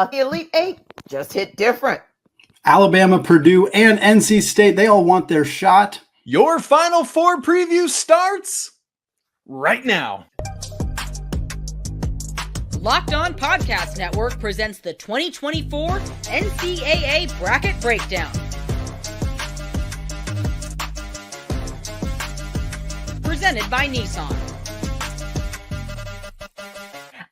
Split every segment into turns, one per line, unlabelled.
The Elite Eight just hit different.
Alabama, Purdue, and NC State, they all want their shot.
Your Final Four preview starts right now.
Locked On Podcast Network presents the 2024 NCAA Bracket Breakdown. Presented by Nissan.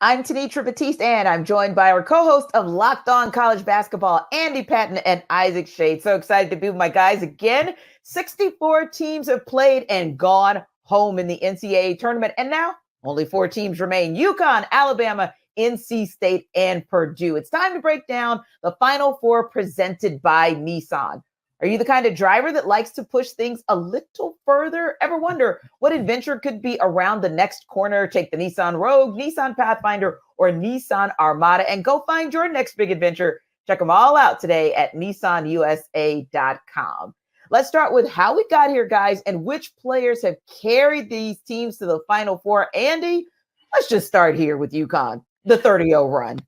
I'm Tenitra Batiste, and I'm joined by our co-host of Locked On College Basketball, Andy Patton and Isaac Shade. So excited to be with my guys again. 64 teams have played and gone home in the NCAA tournament, and now only 4 teams remain: UConn, Alabama, NC State, and Purdue. It's time to break down the Final Four presented by Nissan. Are you the kind of driver that likes to push things a little further? Ever wonder what adventure could be around the next corner? Take the Nissan Rogue, Nissan Pathfinder, or Nissan Armada and go find your next big adventure. Check them all out today at nissanusa.com. Let's start with how we got here, guys, and which players have carried these teams to the Final Four. Andy, let's just start here with UConn, the 30-0 run.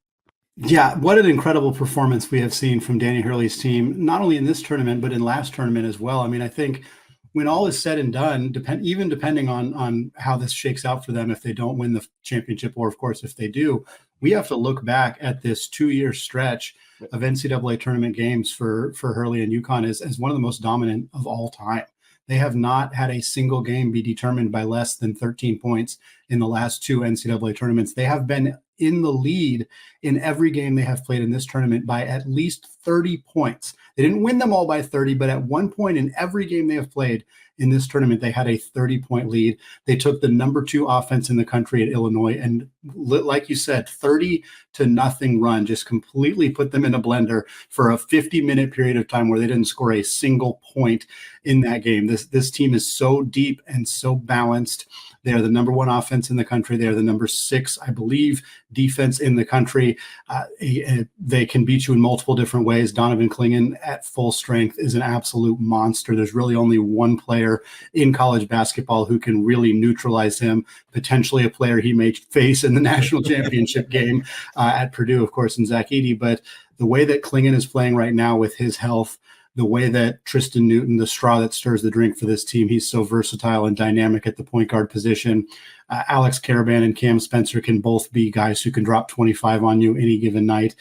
Yeah, what an incredible performance we have seen from Danny Hurley's team, not only in this tournament, but in last tournament as well. I mean, I think when all is said and done, even depending on how this shakes out for them, if they don't win the championship, or of course, if they do, we have to look back at this 2-year stretch of NCAA tournament games for Hurley and UConn as one of the most dominant of all time. They have not had a single game be determined by less than 13 points in the last 2 NCAA tournaments. They have been in the lead in every game they have played in this tournament by at least 30 points. They didn't win them all by 30, but at one point in every game they have played in this tournament, they had a 30-point lead. They took the number 2 offense in the country at Illinois, and like you said, 30-0 run just completely put them in a blender for a 50-minute period of time where they didn't score a single point in that game. This team is so deep and so balanced. They are the number 1 offense in the country. They are the number 6, I believe, defense in the country. They can beat you in multiple different ways. Donovan Clingan at full strength is an absolute monster. There's really only one player in college basketball who can really neutralize him, potentially a player he may face in the national championship game at Purdue, of course, in Zach Edey. But the way that Clingan is playing right now with his health, the way that Tristan Newton, the straw that stirs the drink for this team, he's so versatile and dynamic at the point guard position. Alex Caravan and Cam Spencer can both be guys who can drop 25 on you any given night.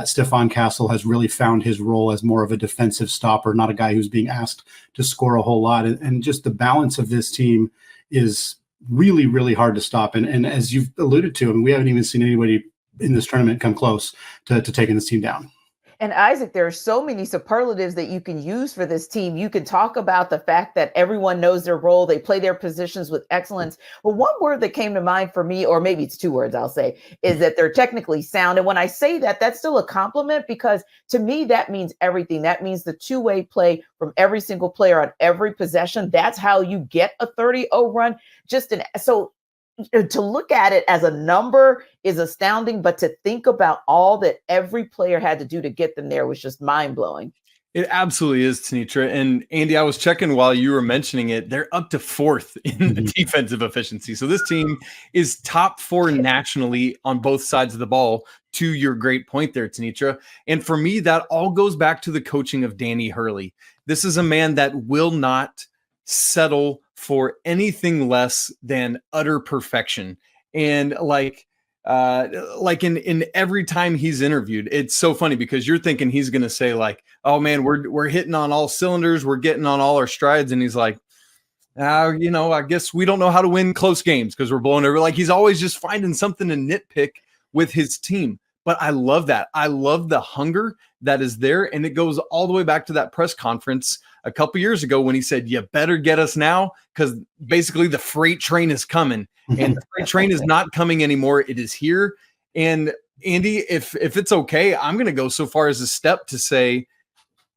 Stefan Castle has really found his role as more of a defensive stopper, not a guy who's being asked to score a whole lot. And just the balance of this team is really, really hard to stop. And as you've alluded to, I mean, we haven't even seen anybody in this tournament come close to taking this team down.
And Isaac, there are so many superlatives that you can use for this team. You can talk about the fact that everyone knows their role. They play their positions with excellence. But one word that came to mind for me, or maybe it's 2 words, I'll say, is that they're technically sound. And when I say that, that's still a compliment, because to me, that means everything. That means the two-way play from every single player on every possession. That's how you get a 30-0 run. So to look at it as a number is astounding, but to think about all that every player had to do to get them there was just mind-blowing.
It absolutely is, Tenitra. And Andy, I was checking while you were mentioning it. They're up to 4th in the defensive efficiency. So this team is top 4 nationally on both sides of the ball, to your great point there, Tenitra. And for me, that all goes back to the coaching of Danny Hurley. This is a man that will not settle for anything less than utter perfection. And like in every time he's interviewed, it's so funny because you're thinking he's going to say like, oh man, we're hitting on all cylinders. We're getting on all our strides. And he's like, I guess we don't know how to win close games because we're blowing over. Like, he's always just finding something to nitpick with his team. But I love that. I love the hunger that is there. And it goes all the way back to that press conference a couple years ago when he said, you better get us now, because basically the freight train is coming. And the freight train is not coming anymore. It is here. And Andy, if it's okay, I'm going to go so far as a step to say,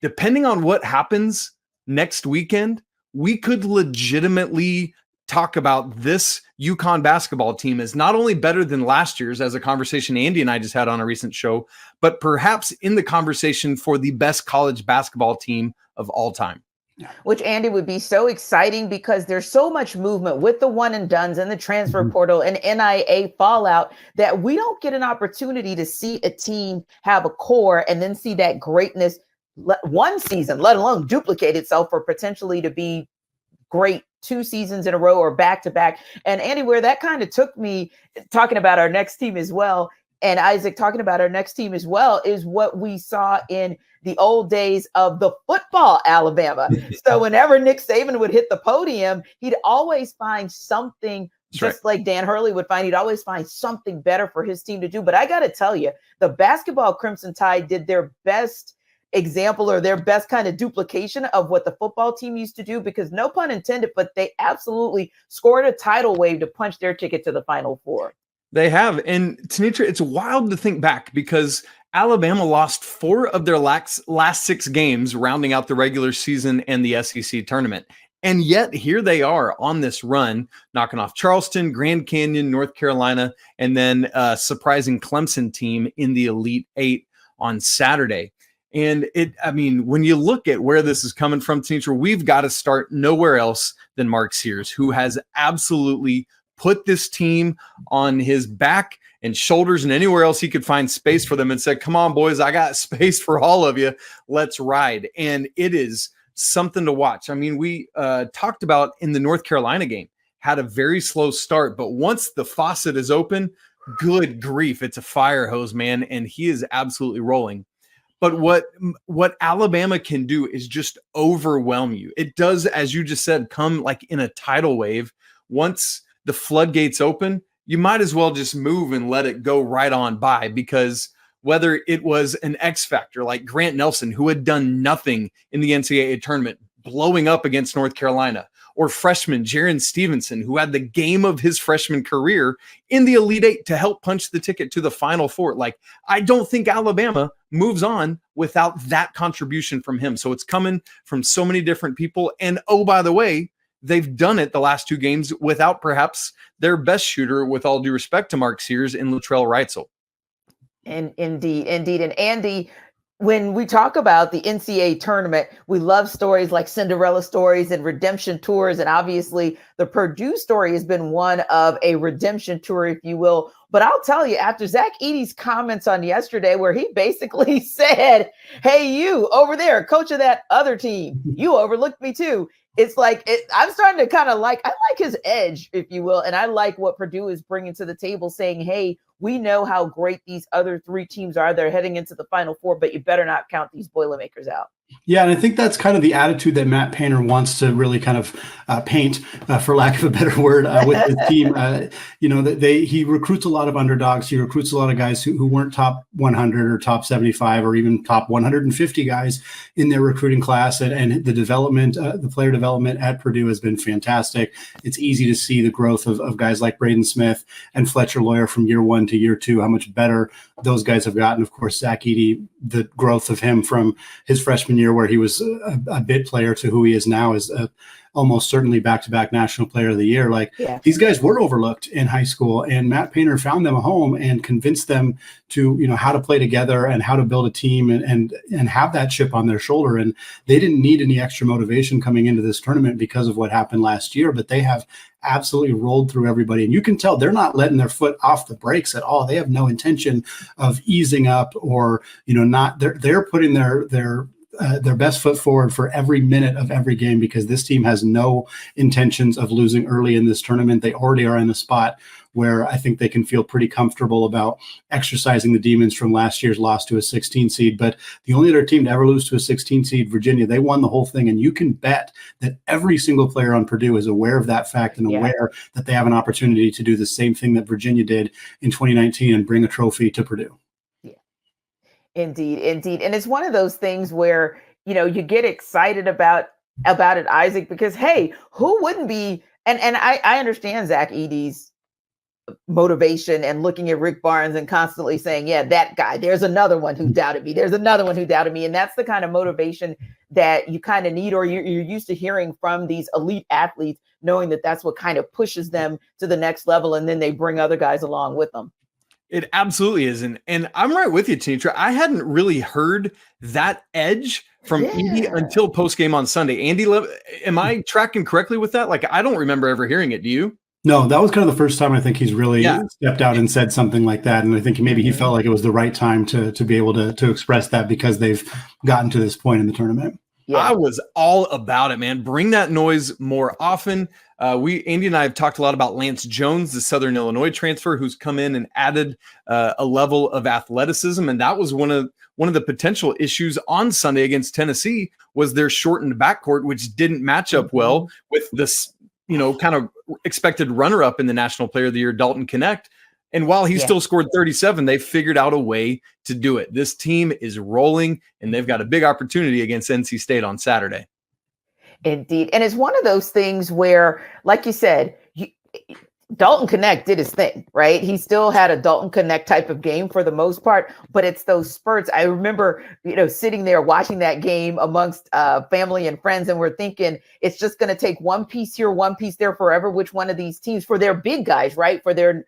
depending on what happens next weekend, we could legitimately talk about this UConn basketball team as not only better than last year's, as a conversation Andy and I just had on a recent show, but perhaps in the conversation for the best college basketball team of all time.
Which, Andy, would be so exciting because there's so much movement with the one and dones and the transfer portal and NIA fallout that we don't get an opportunity to see a team have a core and then see that greatness one season, let alone duplicate itself or potentially to be great 2 seasons in a row or back to back. And Andy, where that kind of took me talking about our next team as well, and Isaac talking about our next team as well, is what we saw in the old days of the football Alabama. So whenever Nick Saban would hit the podium, he'd always find something, just like Dan Hurley would find, he'd always find something better for his team to do. But I got to tell you, the basketball Crimson Tide did their best example or their best kind of duplication of what the football team used to do, because no pun intended, but they absolutely scored a tidal wave to punch their ticket to the Final Four.
They have. And Tanitra, it's wild to think back because Alabama lost 4 of their last 6 games, rounding out the regular season and the SEC tournament. And yet here they are on this run, knocking off Charleston, Grand Canyon, North Carolina, and then a surprising Clemson team in the Elite 8 on Saturday. And when you look at where this is coming from, Tanitra, we've got to start nowhere else than Mark Sears, who has absolutely put this team on his back and shoulders and anywhere else he could find space for them and said, come on, boys, I got space for all of you. Let's ride. And it is something to watch. I mean, we talked about in the North Carolina game, had a very slow start, but once the faucet is open, good grief, it's a fire hose, man. And he is absolutely rolling. But what Alabama can do is just overwhelm you. It does, as you just said, come like in a tidal wave. Once the floodgates open, you might as well just move and let it go right on by, because whether it was an X factor like Grant Nelson, who had done nothing in the NCAA tournament, blowing up against North Carolina, or freshman Jaron Stevenson, who had the game of his freshman career in the Elite 8 to help punch the ticket to the Final Four. Like, I don't think Alabama moves on without that contribution from him. So it's coming from so many different people. And oh, by the way, they've done it the last 2 games without perhaps their best shooter, with all due respect to Mark Sears, and Latrell Reitzel.
And indeed. And Andy, when we talk about the NCAA tournament, we love stories like Cinderella stories and redemption tours. And obviously the Purdue story has been one of a redemption tour, if you will. But I'll tell you, after Zach Edey's comments on yesterday, where he basically said, hey, you over there, coach of that other team, you overlooked me too. It's like, I'm starting to kind of I like his edge, if you will. And I like what Purdue is bringing to the table, saying, hey, we know how great these other 3 teams are. They're heading into the Final Four, but you better not count these Boilermakers out.
Yeah, and I think that's kind of the attitude that Matt Painter wants to really kind of paint, for lack of a better word, with his team. He recruits a lot of underdogs. He recruits a lot of guys who weren't top 100 or top 75 or even top 150 guys in their recruiting class. And the development, the player development at Purdue has been fantastic. It's easy to see the growth of guys like Braden Smith and Fletcher Lawyer from year 1 to year 2, how much better those guys have gotten. Of course, Zach Edey, the growth of him from his freshman year, where he was a bid player, to who he is now as almost certainly back-to-back National Player of the Year. These guys were overlooked in high school, and Matt Painter found them a home and convinced them to, how to play together and how to build a team and have that chip on their shoulder. And they didn't need any extra motivation coming into this tournament because of what happened last year, but they have absolutely rolled through everybody. And you can tell they're not letting their foot off the brakes at all. They have no intention of easing up or, they're putting their best foot forward for every minute of every game, because this team has no intentions of losing early in this tournament. They already are in a spot where I think they can feel pretty comfortable about exercising the demons from last year's loss to a 16 seed. But the only other team to ever lose to a 16 seed, Virginia, they won the whole thing. And you can bet that every single player on Purdue is aware of that fact and aware that they have an opportunity to do the same thing that Virginia did in 2019 and bring a trophy to Purdue.
Indeed. And it's one of those things where, you get excited about it, Isaac, because, hey, who wouldn't be? And I understand Zach Edey's motivation and looking at Rick Barnes and constantly saying, yeah, that guy, there's another one who doubted me. There's another one who doubted me. And that's the kind of motivation that you kind of need, or you're used to hearing from these elite athletes, knowing that that's what kind of pushes them to the next level. And then they bring other guys along with them.
It absolutely is. And I'm right with you, Tanitra. I hadn't really heard that edge from Andy until post-game on Sunday. Andy, am I tracking correctly with that? Like, I don't remember ever hearing it. Do you?
No, that was kind of the first time I think he's really stepped out and said something like that. And I think maybe he felt like it was the right time to be able to express that because they've gotten to this point in the tournament.
Yeah. I was all about it, man. Bring that noise more often. Andy and I have talked a lot about Lance Jones, the Southern Illinois transfer, who's come in and added a level of athleticism, and that was one of the potential issues on Sunday against Tennessee was their shortened backcourt, which didn't match up well with this, kind of expected runner-up in the National Player of the Year, Dalton Knecht. And while he still scored 37, they figured out a way to do it. This team is rolling, and they've got a big opportunity against NC State on Saturday.
Indeed. And it's one of those things where, like you said, Dalton Knecht did his thing, right? He still had a Dalton Knecht type of game for the most part, but it's those spurts. I remember, sitting there watching that game amongst family and friends, and we're thinking it's just going to take one piece here, one piece there forever. Which one of these teams for their big guys, right? For their,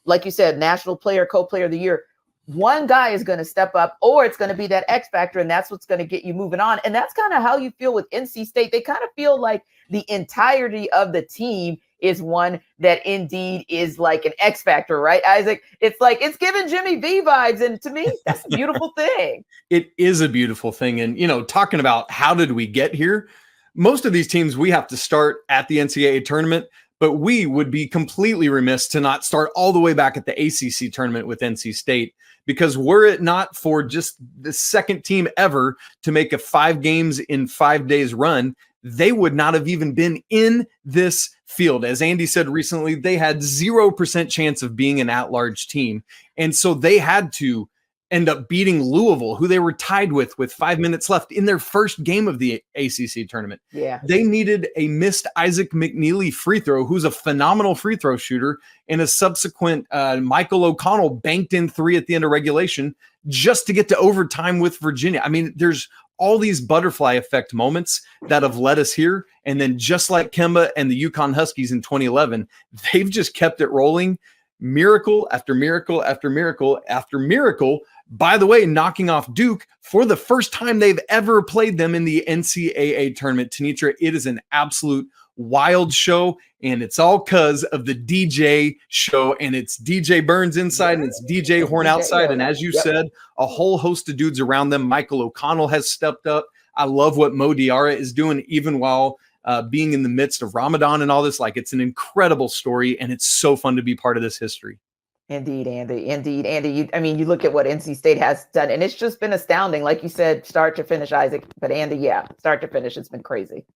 like you said, national player, co-player of the year, one guy is going to step up, or it's going to be that X factor, and that's what's going to get you moving on. And that's kind of how you feel with NC State. They kind of feel like the entirety of the team is one that indeed is like an X factor, right, Isaac? It's like it's giving Jimmy V vibes, and to me, that's a beautiful thing.
It is a beautiful thing. And, talking about how did we get here, most of these teams, we have to start at the NCAA tournament, but we would be completely remiss to not start all the way back at the ACC tournament with NC State, because were it not for just the second team ever to make a 5 games in 5 days run, they would not have even been in this field. As Andy said recently, they had 0% chance of being an at-large team. And so they had to end up beating Louisville, who they were tied with 5 minutes left in their first game of the ACC tournament.
Yeah.
They needed a missed Isaac McNeely free throw, who's a phenomenal free throw shooter, and a subsequent Michael O'Connell banked in 3 at the end of regulation just to get to overtime with Virginia. I mean, there's all these butterfly effect moments that have led us here. And then just like Kemba and the UConn Huskies in 2011, they've just kept it rolling. Miracle after miracle after miracle after miracle. By the way, knocking off Duke for the first time they've ever played them in the NCAA tournament. Tanitra, it is an absolute wild show, and it's all because of the DJ show, and it's DJ Burns inside and it's DJ Horn outside. And as you said, a whole host of dudes around them. Michael O'Connell has stepped up. I love what Mo Diarra is doing, even while being in the midst of Ramadan and all this. Like, it's an incredible story, and it's so fun to be part of this history.
Indeed, Andy. Indeed, Andy. You look at what NC State has done, and it's just been astounding. Like you said, start to finish, Isaac. But Andy, start to finish, it's been crazy.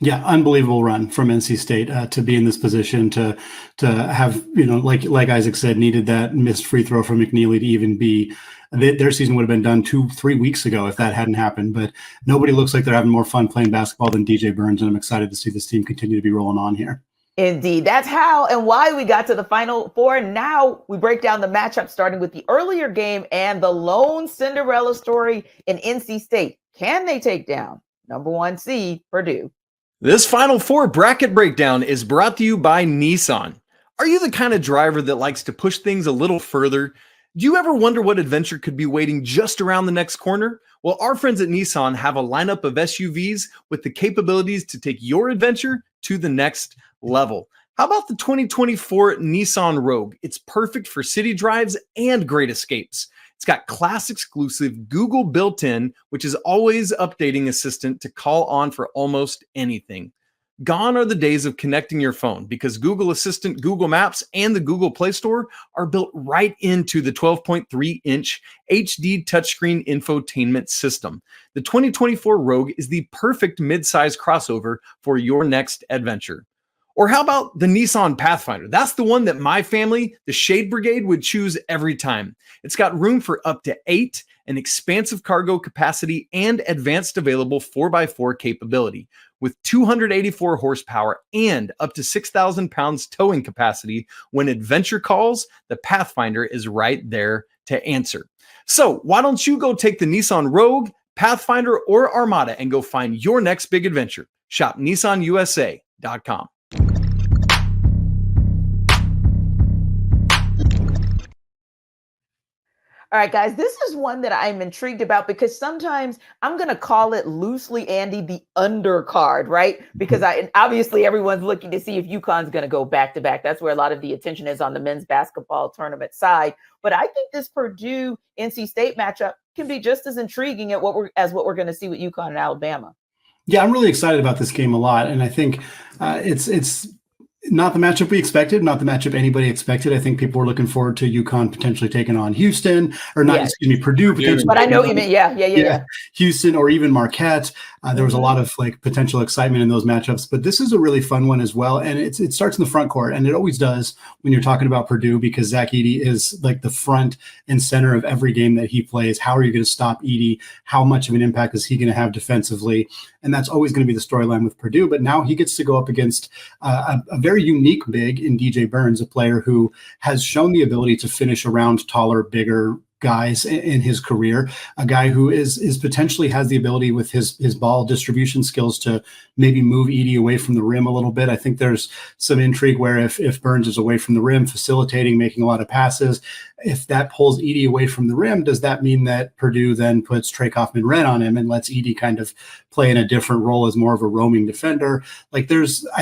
Yeah, unbelievable run from NC State to be in this position to have, like Isaac said, needed that missed free throw from McNeely to even be. Their season would have been done 2-3 weeks ago if that hadn't happened. But nobody looks like they're having more fun playing basketball than DJ Burns, and I'm excited to see this team continue to be rolling on here.
Indeed. That's how and why we got to the Final Four. Now we break down the matchup, starting with the earlier game and the lone Cinderella story in NC State. Can they take down number 1 seed Purdue?
This Final Four bracket breakdown is brought to you by Nissan. Are you the kind of driver that likes to push things a little further? Do you ever wonder what adventure could be waiting just around the next corner? Well, our friends at Nissan have a lineup of SUVs with the capabilities to take your adventure to the next level. How about the 2024 Nissan Rogue? It's perfect for city drives and great escapes. It's got class exclusive Google built-in, which is always updating assistant to call on for almost anything. Gone are the days of connecting your phone, because Google Assistant, Google Maps, and the Google Play Store are built right into the 12.3-inch HD touchscreen infotainment system. The 2024 Rogue is the perfect mid-size crossover for your next adventure. Or how about the Nissan Pathfinder? That's the one that my family, the Shade Brigade, would choose every time. It's got room for up to 8, an expansive cargo capacity, and advanced available 4x4 capability. With 284 horsepower and up to 6,000 pounds towing capacity, when adventure calls, the Pathfinder is right there to answer. So why don't you go take the Nissan Rogue, Pathfinder, or Armada and go find your next big adventure? Shop nissanusa.com.
All right, guys, this is one that I'm intrigued about because sometimes I'm going to call it loosely, Andy, the undercard, right? Because obviously everyone's looking to see if UConn's going to go back to back. That's where a lot of the attention is on the men's basketball tournament side. But I think this Purdue NC State matchup can be just as intriguing as what we're going to see with UConn and Alabama.
Yeah, I'm really excited about this game a lot, and I think it's not the matchup we expected, not the matchup anybody expected. I think people were looking forward to UConn potentially taking on Houston, or not, excuse me, Purdue potentially.
But I know what you mean. Yeah.
Houston or even Marquette. There was a lot of potential excitement in those matchups, but this is a really fun one as well. And it starts in the front court, and it always does when you're talking about Purdue, because Zach Edey is the front and center of every game that he plays. How are you going to stop Edey? How much of an impact is he going to have defensively? And that's always going to be the storyline with Purdue. But now he gets to go up against a very unique big in DJ Burns, a player who has shown the ability to finish around taller, bigger guys in his career, a guy who is potentially has the ability with his ball distribution skills to maybe move Edey away from the rim a little bit. I think there's some intrigue where if Burns is away from the rim, facilitating, making a lot of passes, if that pulls Edey away from the rim, does that mean that Purdue then puts Trey Kaufman-Renn on him and lets Edey kind of play in a different role as more of a roaming defender? I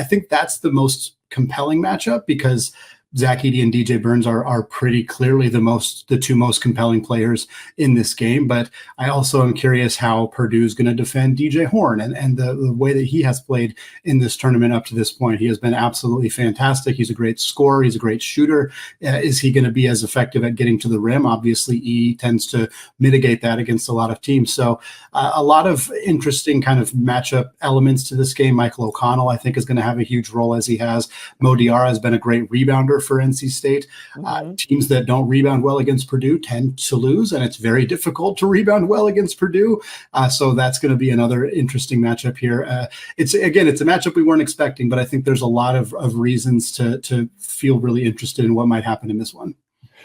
think that's the most compelling matchup, because Zach Edey and DJ Burns are pretty clearly the two most compelling players in this game. But I also am curious how Purdue is going to defend DJ Horn and the way that he has played in this tournament up to this point. He has been absolutely fantastic. He's a great scorer. He's a great shooter. Is he going to be as effective at getting to the rim? Obviously, Edey tends to mitigate that against a lot of teams. So a lot of interesting kind of matchup elements to this game. Michael O'Connell, I think, is going to have a huge role, as he has. Mo Diarra has been a great rebounder for NC State. Teams that don't rebound well against Purdue tend to lose, and it's very difficult to rebound well against Purdue. So that's going to be another interesting matchup here. It's a matchup we weren't expecting, but I think there's a lot of reasons to feel really interested in what might happen in this one.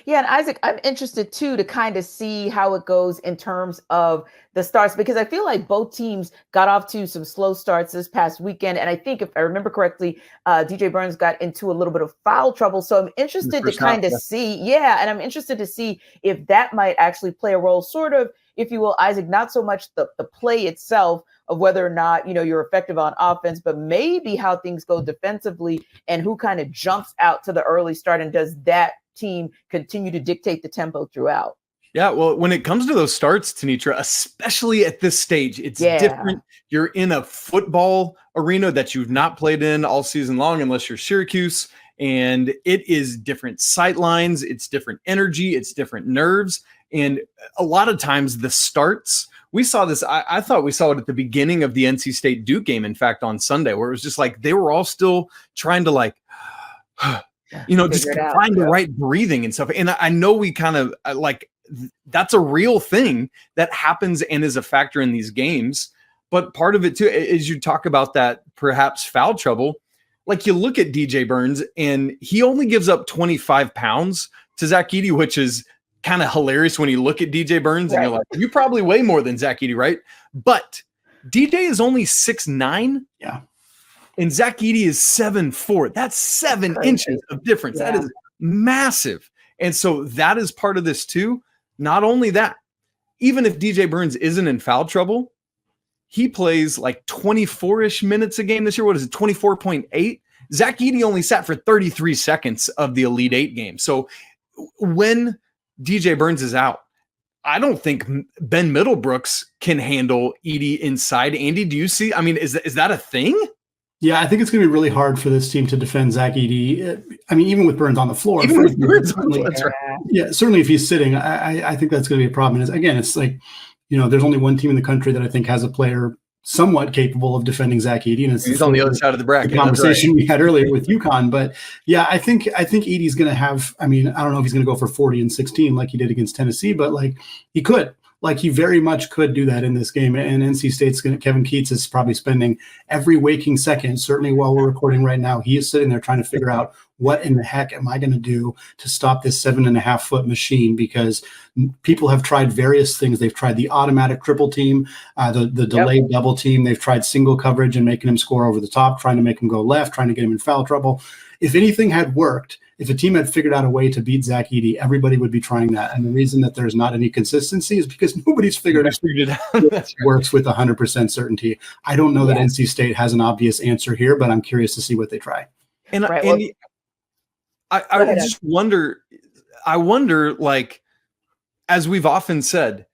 Yeah, and Isaac, I'm interested too to kind of see how it goes in terms of the starts, because I feel like both teams got off to some slow starts this past weekend. And I think, if I remember correctly, DJ Burns got into a little bit of foul trouble. So I'm interested to kind of see, and I'm interested to see if that might actually play a role, sort of, if you will, Isaac, not so much the play itself of whether or not, you're effective on offense, but maybe how things go defensively and who kind of jumps out to the early start, and does that team continue to dictate the tempo throughout?
Yeah, well, when it comes to those starts, Tenitra, especially at this stage, it's different. You're in a football arena that you've not played in all season long, unless you're Syracuse, and it is different sight lines, it's different energy, it's different nerves, and a lot of times the starts, we saw this, I thought we saw it at the beginning of the NC State Duke game, in fact, on Sunday, where it was just like they were all still trying to just find the right breathing and stuff. And I know we kind of that's a real thing that happens and is a factor in these games. But part of it too is you talk about that perhaps foul trouble. Like, you look at DJ Burns and he only gives up 25 pounds to Zach Edey, which is kind of hilarious when you look at DJ Burns and you're like, you probably weigh more than Zach Edey, right? But DJ is only 6'9".
Yeah.
And Zach Edey is 7'4". That's 7 inches of difference. Yeah. That is massive. And so that is part of this too. Not only that, even if DJ Burns isn't in foul trouble, he plays like 24-ish minutes a game this year. What is it, 24.8? Zach Edey only sat for 33 seconds of the Elite Eight game. So when DJ Burns is out, I don't think Ben Middlebrooks can handle Edey inside. Andy, do you see? I mean, is that a thing?
Yeah, I think it's going to be really hard for this team to defend Zach Edey. I mean, even with Burns on the floor.
Even with Burns on the floor, that's right.
Yeah, certainly if he's sitting, I think that's going to be a problem. And again, it's like, there's only one team in the country that I think has a player somewhat capable of defending Zach Edey, and
he's on the other side of the bracket.
The conversation we had earlier with UConn, but yeah, I think Edey's going to have. I mean, I don't know if he's going to go for 40 and 16 like he did against Tennessee, but he could. He very much could do that in this game. And NC State's Kevin Keats is probably spending every waking second, certainly while we're recording right now, he is sitting there trying to figure out, what in the heck am I going to do to stop this 7.5-foot machine? Because people have tried various things. They've tried the automatic triple team, the delayed double team. They've tried single coverage and making him score over the top, trying to make him go left, trying to get him in foul trouble. If anything had worked, if a team had figured out a way to beat Zach Edey, everybody would be trying that. And the reason that there's not any consistency is because nobody's figured out it works with 100% certainty. I don't know that NC State has an obvious answer here, but I'm curious to see what they try.
And I just wonder, like, as we've often said,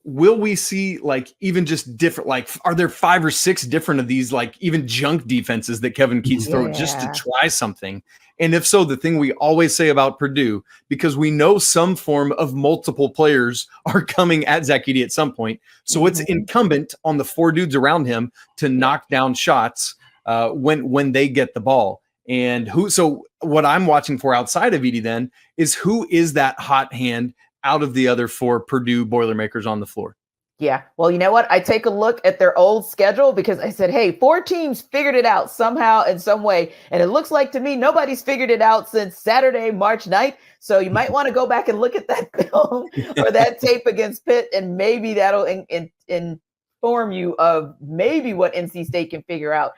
will we see like even just different, like, are there 5 or 6 different of these, like even junk defenses that Kevin Keats throw just to try something? And if so, the thing we always say about Purdue, because we know some form of multiple players are coming at Zach Edey at some point. So it's incumbent on the 4 dudes around him to knock down shots when they get the ball. And so what I'm watching for outside of Edey then is who is that hot hand out of the other 4 Purdue Boilermakers on the floor.
Yeah. Well, you know what? I take a look at their old schedule because I said, hey, 4 teams figured it out somehow in some way. And it looks like to me, nobody's figured it out since Saturday, March 9th. So you might want to go back and look at that film or that tape against Pitt. And maybe that'll inform you of maybe what NC State can figure out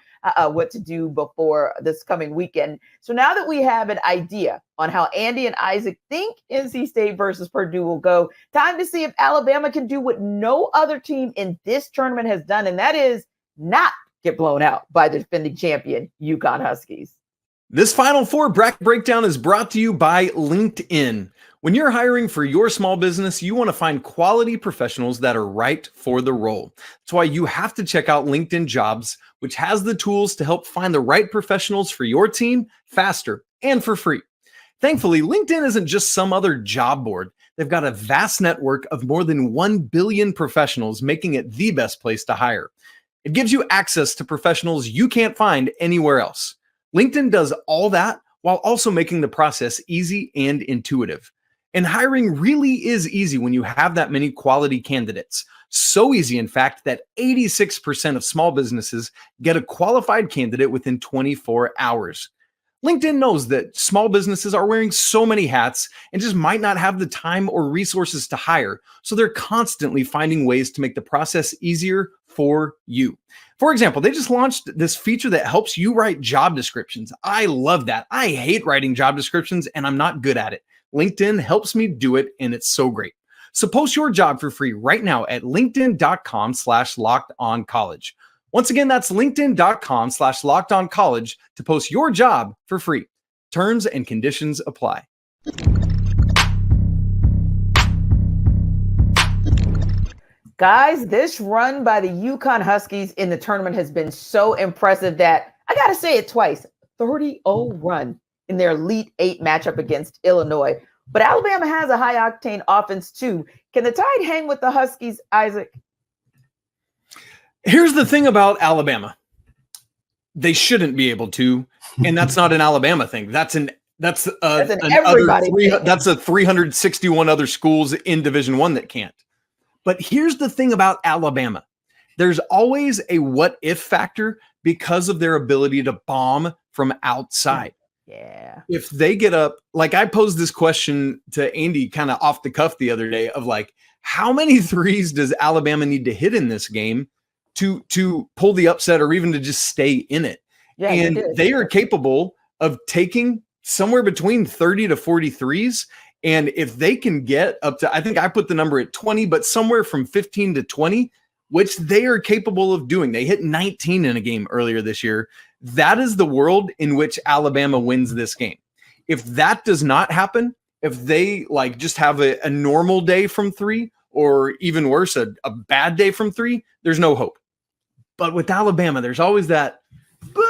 what to do before this coming weekend. So now that we have an idea on how Andy and Isaac think NC State versus Purdue will go, time to see if Alabama can do what no other team in this tournament has done, and that is not get blown out by the defending champion, UConn Huskies.
This Final Four bracket breakdown is brought to you by LinkedIn. When you're hiring for your small business, you want to find quality professionals that are right for the role. That's why you have to check out LinkedIn Jobs, which has the tools to help find the right professionals for your team faster and for free. Thankfully, LinkedIn isn't just some other job board. They've got a vast network of more than 1 billion professionals, making it the best place to hire. It gives you access to professionals you can't find anywhere else. LinkedIn does all that while also making the process easy and intuitive. And hiring really is easy when you have that many quality candidates. So easy, in fact, that 86% of small businesses get a qualified candidate within 24 hours. LinkedIn knows that small businesses are wearing so many hats and just might not have the time or resources to hire. So they're constantly finding ways to make the process easier for you. For example, they just launched this feature that helps you write job descriptions. I love that. I hate writing job descriptions and I'm not good at it. LinkedIn helps me do it, and it's so great. So post your job for free right now at linkedin.com/lockedoncollege. Once again, that's linkedin.com/lockedoncollege to post your job for free. Terms and conditions apply.
Guys, this run by the UConn Huskies in the tournament has been so impressive that I got to say it twice, 30-0 run in their Elite 8 matchup against Illinois. But Alabama has a high-octane offense, too. Can the Tide hang with the Huskies, Isaac?
Here's the thing about Alabama. They shouldn't be able to, and that's not an Alabama thing. That's a 361 other schools in Division I that can't. But here's the thing about Alabama. There's always a what-if factor because of their ability to bomb from outside.
Yeah.
If they get up, like I posed this question to Andy kind of off the cuff the other day of like, how many threes does Alabama need to hit in this game to pull the upset or even to just stay in it?
Yeah,
and they are capable of taking somewhere between 30 to 40 threes. And if they can get up to, I think I put the number at 20, but somewhere from 15 to 20, which they are capable of doing. They hit 19 in a game earlier this year. That is the world in which Alabama wins this game. If that does not happen, if they like just have a normal day from 3, or even worse, a bad day from 3, there's no hope. But with Alabama, there's always that, but.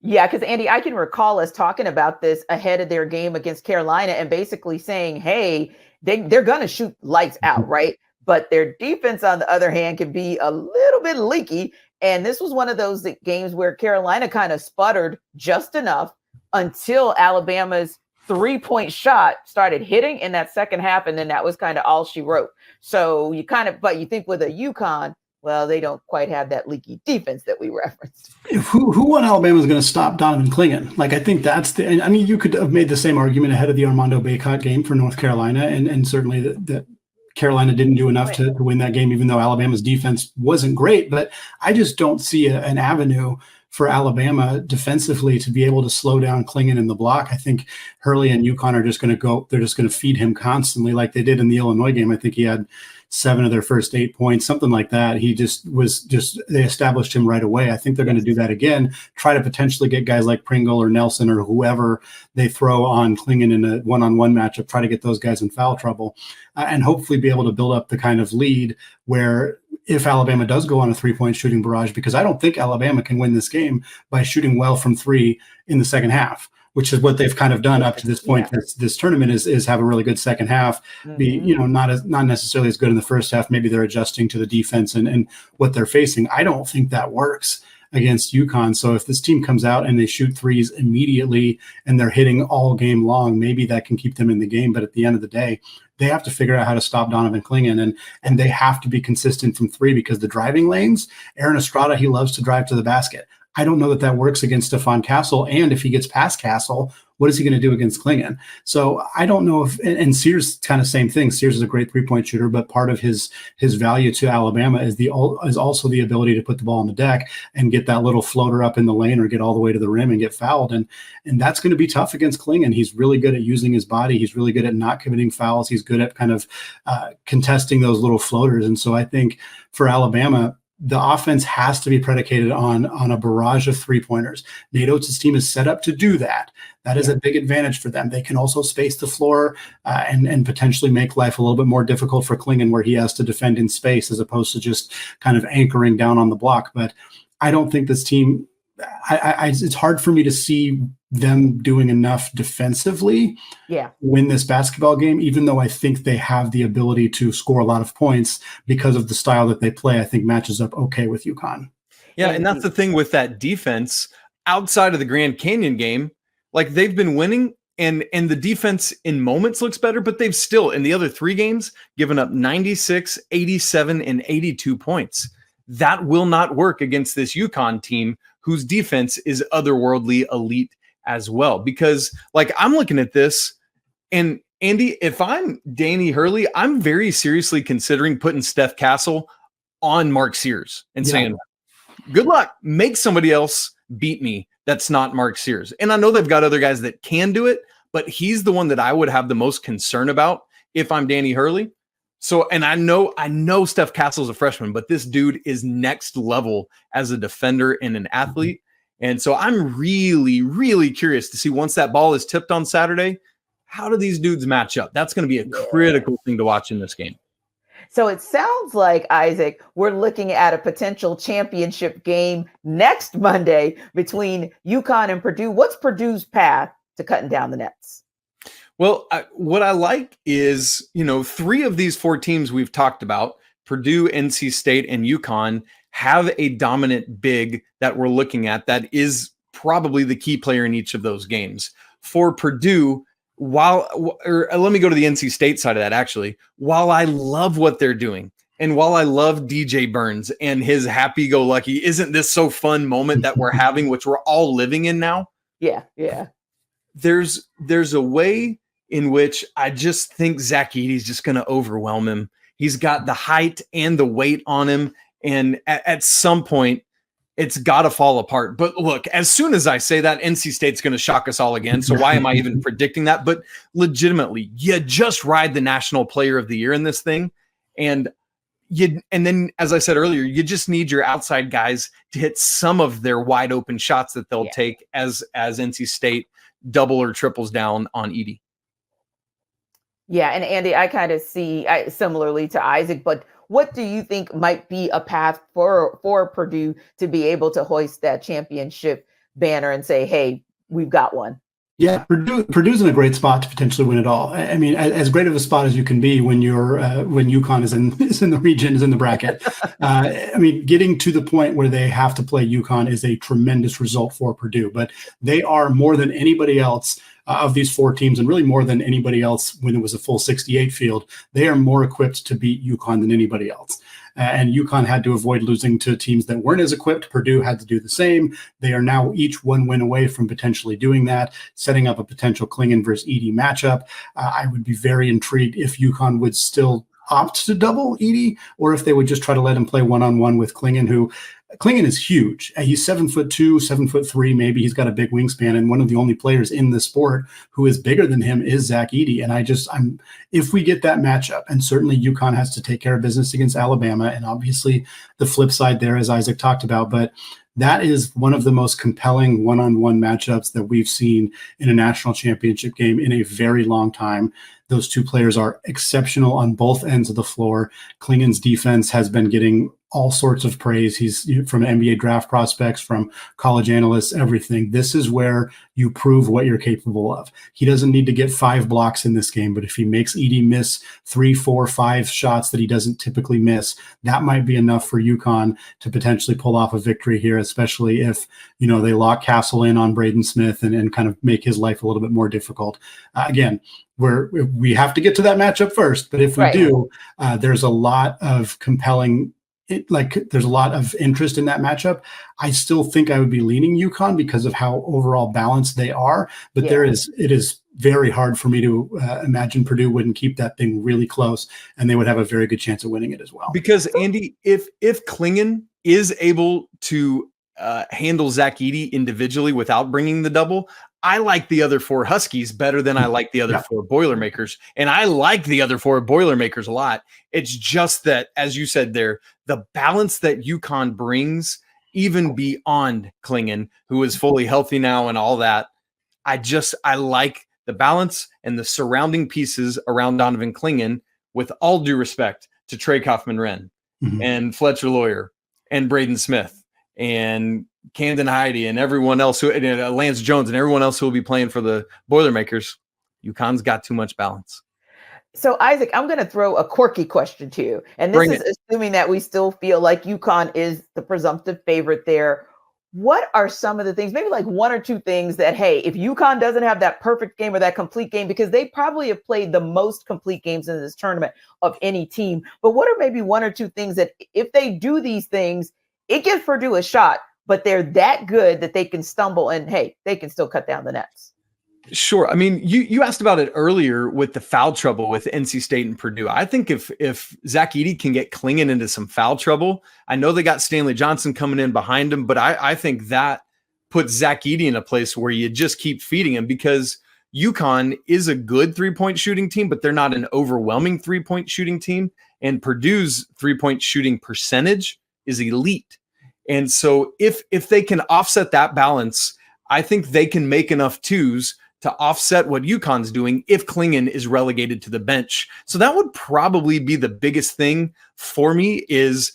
Yeah, because Andy, I can recall us talking about this ahead of their game against Carolina and basically saying, hey, they're going to shoot lights out, right? But their defense, on the other hand, can be a little bit leaky. And this was one of those games where Carolina kind of sputtered just enough until Alabama's 3-point shot started hitting in that second half. And then that was kind of all she wrote. So but you think with a UConn, well, they don't quite have that leaky defense that we referenced.
Who on Alabama is going to stop Donovan Clingan? Like, I think you could have made the same argument ahead of the Armando Bacot game for North Carolina. And certainly that Carolina didn't do enough to win that game, even though Alabama's defense wasn't great. But I just don't see an avenue for Alabama defensively to be able to slow down Klingon in the block. I think Hurley and UConn are just going to go, they're just going to feed him constantly like they did in the Illinois game. I think he had 7 of their first 8 points, something like that. He they established him right away. I think they're going to do that again, try to potentially get guys like Pringle or Nelson or whoever they throw on Klingon in a one-on-one matchup, try to get those guys in foul trouble, and hopefully be able to build up the kind of lead where if Alabama does go on a 3-point shooting barrage, because I don't think Alabama can win this game by shooting well from 3 in the second half, which is what they've kind of done up to this point. Yeah. This tournament is have a really good second half, be not necessarily as good in the first half. Maybe they're adjusting to the defense and what they're facing. I don't think that works against UConn. So if this team comes out and they shoot threes immediately and they're hitting all game long, maybe that can keep them in the game. But at the end of the day, they have to figure out how to stop Donovan Klingon, and they have to be consistent from 3 because the driving lanes, Aaron Estrada, he loves to drive to the basket. I don't know that works against Stephon Castle. And if he gets past Castle, what is he going to do against Klingon? So I don't know if, and Sears kind of same thing. Sears is a great 3-point shooter, but part of his value to Alabama is also the ability to put the ball on the deck and get that little floater up in the lane or get all the way to the rim and get fouled. And that's going to be tough against Klingon. He's really good at using his body. He's really good at not committing fouls. He's good at kind of contesting those little floaters. And so I think for Alabama, the offense has to be predicated on a barrage of 3-pointers. Nate Oates' team is set up to do that. That is a big advantage for them. They can also space the floor and potentially make life a little bit more difficult for Klingon, where he has to defend in space as opposed to just kind of anchoring down on the block. But I don't think this team, it's hard for me to see them doing enough defensively win this basketball game, even though I think they have the ability to score a lot of points because of the style that they play. I think matches up okay with UConn.
Yeah, and that's the thing with that defense outside of the Grand Canyon game. Like, they've been winning and the defense in moments looks better, but they've still in the other 3 games given up 96, 87, and 82 points. That will not work against this UConn team whose defense is otherworldly elite as well. Because, like, I'm looking at this, and Andy, if I'm Danny Hurley, I'm very seriously considering putting Steph Castle on Mark Sears and saying, good luck, make somebody else beat me that's not Mark Sears. And I know they've got other guys that can do it, but he's the one that I would have the most concern about if I'm Danny Hurley. So, and I know Steph Castle's a freshman, but this dude is next level as a defender and an athlete. And so I'm really, really curious to see, once that ball is tipped on Saturday, how do these dudes match up? That's going to be a critical thing to watch in this game.
So it sounds like, Isaac, we're looking at a potential championship game next Monday between UConn and Purdue. What's Purdue's path to cutting down the nets?
Well, what I like is, 3 of these 4 teams we've talked about, Purdue, NC State, and UConn, have a dominant big that we're looking at that is probably the key player in each of those games. For Purdue, let me go to the NC State side of that, actually. While I love what they're doing, and while I love DJ Burns and his happy-go-lucky, isn't this so fun moment that we're having, which we're all living in now?
Yeah.
There's a way in which I just think Zach Edey's just going to overwhelm him. He's got the height and the weight on him, and at some point, it's got to fall apart. But look, as soon as I say that, NC State's going to shock us all again. So why am I even predicting that? But legitimately, you just ride the National Player of the Year in this thing. And then, as I said earlier, you just need your outside guys to hit some of their wide open shots that they'll take as NC State double or triples down on Edey.
Yeah, and Andy, I kind of see similarly to Isaac, but what do you think might be a path for Purdue to be able to hoist that championship banner and say, hey, we've got one?
Yeah, Purdue's in a great spot to potentially win it all. I mean, as great of a spot as you can be when when UConn is in the region, is in the bracket. I mean, getting to the point where they have to play UConn is a tremendous result for Purdue. But they are more than anybody else of these 4 teams, and really more than anybody else when it was a full 68 field. They are more equipped to beat UConn than anybody else. And UConn had to avoid losing to teams that weren't as equipped. Purdue had to do the same. They are now each 1 win away from potentially doing that, setting up a potential Klingon versus Edey matchup. I would be very intrigued if UConn would still opt to double Edey, or if they would just try to let him play one-on-one with Klingon, who Klingon is huge. He's 7'2", 7'3", maybe. He's got a big wingspan, and one of the only players in the sport who is bigger than him is Zach Edey. And if we get that matchup, and certainly UConn has to take care of business against Alabama, and obviously the flip side there, as Isaac talked about, but that is one of the most compelling one-on-one matchups that we've seen in a national championship game in a very long time. Those two players are exceptional on both ends of the floor. Klingon's defense has been getting all sorts of praise. He's from NBA draft prospects, from college analysts, everything. This is where you prove what you're capable of. He doesn't need to get 5 blocks in this game, but if he makes Edey miss 3, 4, 5 shots that he doesn't typically miss, that might be enough for UConn to potentially pull off a victory here, especially if, they lock Castle in on Braden Smith and kind of make his life a little bit more difficult. Again, we have to get to that matchup first, but if we do, there's a lot of compelling there's a lot of interest in that matchup. I still think I would be leaning UConn because of how overall balanced they are, but it is very hard for me to imagine Purdue wouldn't keep that thing really close, and they would have a very good chance of winning it as well.
Because Andy, if Klingon is able to handle Zach Edey individually without bringing the double, I like the other 4 Huskies better than I like the other 4 Boilermakers. And I like the other 4 Boilermakers a lot. It's just that, as you said there, the balance that UConn brings, even beyond Klingon, who is fully healthy now and all that, I like the balance and the surrounding pieces around Donovan Klingon, with all due respect to Trey Kaufman-Renn and Fletcher Lawyer and Braden Smith and Camden Heide and everyone else Lance Jones and everyone else who will be playing for the Boilermakers. UConn's got too much balance.
So Isaac, I'm going to throw a quirky question to you. And this is assuming that we still feel like UConn is the presumptive favorite there. What are some of the things, maybe like 1 or 2 things that, hey, if UConn doesn't have that perfect game or that complete game, because they probably have played the most complete games in this tournament of any team, but what are maybe 1 or 2 things that if they do these things, it gives Purdue a shot, but they're that good that they can stumble and, hey, they can still cut down the nets?
Sure. I mean, you asked about it earlier with the foul trouble with NC State and Purdue. I think if Zach Edey can get Klingon into some foul trouble, I know they got Stanley Johnson coming in behind him, but I think that puts Zach Edey in a place where you just keep feeding him, because UConn is a good 3-point shooting team, but they're not an overwhelming 3-point shooting team. And Purdue's 3-point shooting percentage is elite. And so if they can offset that balance, I think they can make enough twos to offset what UConn's doing if Klingon is relegated to the bench. So that would probably be the biggest thing for me, is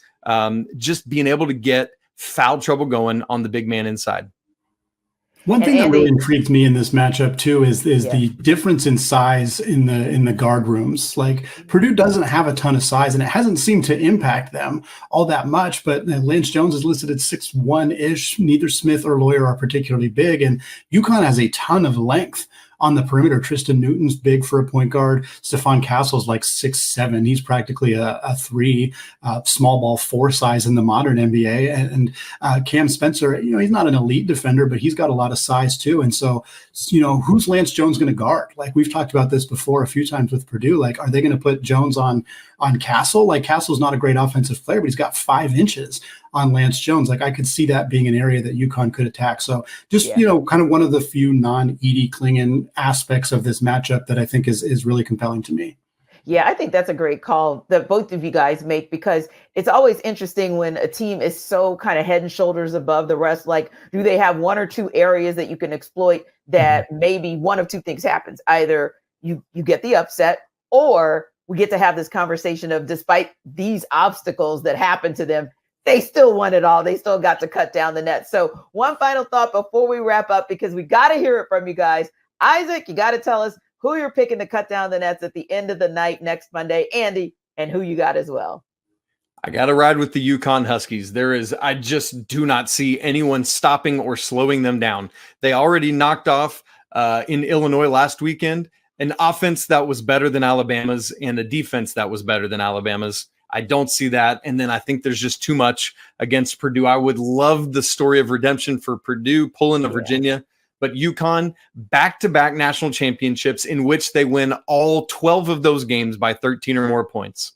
just being able to get foul trouble going on the big man inside.
One thing that really intrigued me in this matchup too is the difference in size in the guard rooms. Like, Purdue doesn't have a ton of size, and it hasn't seemed to impact them all that much. But Lance Jones is listed at 6'1"-ish. Neither Smith or Lawyer are particularly big, and UConn has a ton of length on the perimeter. Tristan Newton's big for a point guard. Stephon Castle's like 6'7". He's practically a 3, small ball 4 size in the modern NBA. And Cam Spencer, he's not an elite defender, but he's got a lot of size too. And so, who's Lance Jones going to guard? Like, we've talked about this before a few times with Purdue. Like, are they going to put Jones on Castle? Like, Castle's not a great offensive player, but he's got 5 inches on Lance Jones. Like, I could see that being an area that UConn could attack. So just, kind of one of the few non-Edey Klingon aspects of this matchup that I think is really compelling to me.
Yeah, I think that's a great call that both of you guys make, because it's always interesting when a team is so kind of head and shoulders above the rest. Like, do they have 1 or 2 areas that you can exploit that maybe one of 2 things happens? Either you get the upset, or we get to have this conversation of, despite these obstacles that happen to them, they still won it all. They still got to cut down the net. So one final thought before we wrap up, because we got to hear it from you guys. Isaac, you got to tell us who you're picking to cut down the nets at the end of the night next Monday. Andy, and who you got as well.
I got to ride with the UConn Huskies. I just do not see anyone stopping or slowing them down. They already knocked off in Illinois last weekend an offense that was better than Alabama's and a defense that was better than Alabama's. I don't see that. And then I think there's just too much against Purdue. I would love the story of redemption for Purdue pulling to Virginia, but UConn, back-to-back national championships in which they win all 12 of those games by 13 or more points.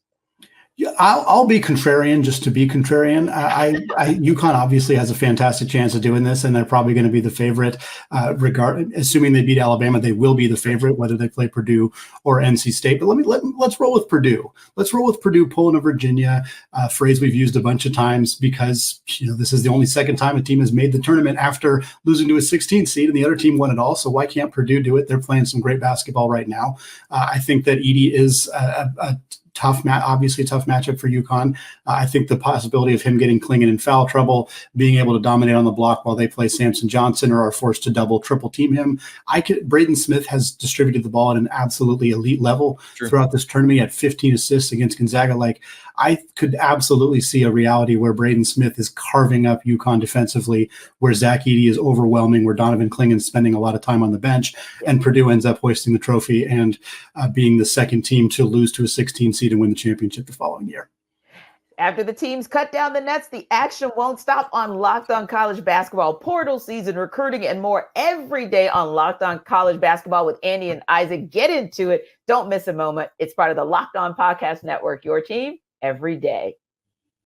Yeah, I'll be contrarian just to be contrarian. UConn obviously has a fantastic chance of doing this, and they're probably going to be the favorite. Assuming they beat Alabama, they will be the favorite, whether they play Purdue or NC State. But let's roll with Purdue. Let's roll with Purdue pulling a Virginia, phrase we've used a bunch of times because this is the only second time a team has made the tournament after losing to a 16th seed, and the other team won it all. So why can't Purdue do it? They're playing some great basketball right now. I think that Edey is a obviously a tough matchup for UConn. I think the possibility of him getting Klingon in foul trouble, being able to dominate on the block while they play Samson Johnson or are forced to double, triple team him. Braden Smith has distributed the ball at an absolutely elite level throughout this tournament. He had 15 assists against Gonzaga. I could absolutely see a reality where Braden Smith is carving up UConn defensively, where Zach Edey is overwhelming, where Donovan Klingon's spending a lot of time on the bench, and Purdue ends up hoisting the trophy and being the second team to lose to a 16 seed and win the championship the following year.
After the teams cut down the nets, the action won't stop on Locked On College Basketball. Portal season, recruiting, and more every day on Locked On College Basketball with Andy and Isaac. Get into it. Don't miss a moment. It's part of the Locked On Podcast Network, your team every day.